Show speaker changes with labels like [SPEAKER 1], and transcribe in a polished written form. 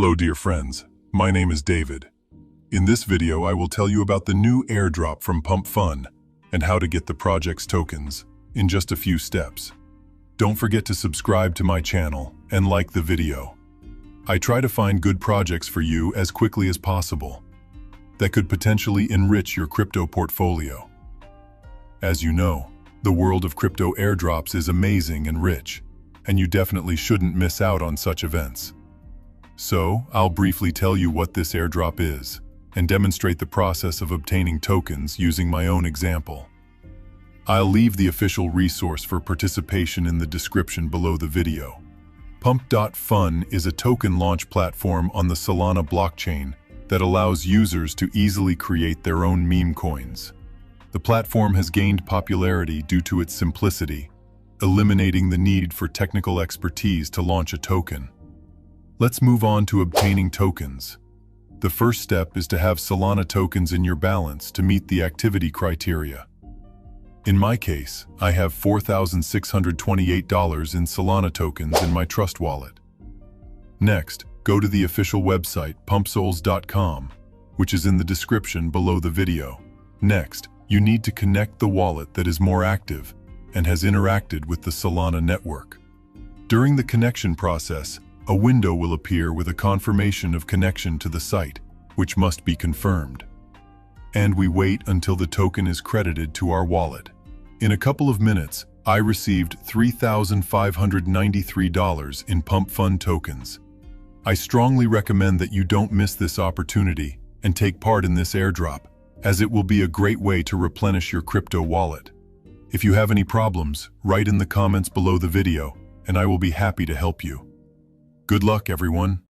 [SPEAKER 1] Hello dear friends, my name is David. In this video I will tell you about the new airdrop from Pump.fun and how to get the project's tokens in just a few steps. Don't forget to subscribe to my channel and like the video. I try to find good projects for you as quickly as possible that could potentially enrich your crypto portfolio. As you know, the world of crypto airdrops is amazing and rich, and you definitely shouldn't miss out on such events. So, I'll briefly tell you what this airdrop is and demonstrate the process of obtaining tokens using my own example. I'll leave the official resource for participation in the description below the video. Pump.fun is a token launch platform on the Solana blockchain that allows users to easily create their own meme coins. The platform has gained popularity due to its simplicity, eliminating the need for technical expertise to launch a token. Let's move on to obtaining tokens. The first step is to have Solana tokens in your balance to meet the activity criteria. In my case, I have $4,628 in Solana tokens in my Trust wallet. Next, go to the official website pumpsouls.com, which is in the description below the video. Next, you need to connect the wallet that is more active and has interacted with the Solana network. During the connection process, a window will appear with a confirmation of connection to the site, which must be confirmed. And we wait until the token is credited to our wallet. In a couple of minutes, I received $3,593 in Pump.fun tokens. I strongly recommend that you don't miss this opportunity and take part in this airdrop, as it will be a great way to replenish your crypto wallet. If you have any problems, write in the comments below the video, and I will be happy to help you. Good luck, everyone.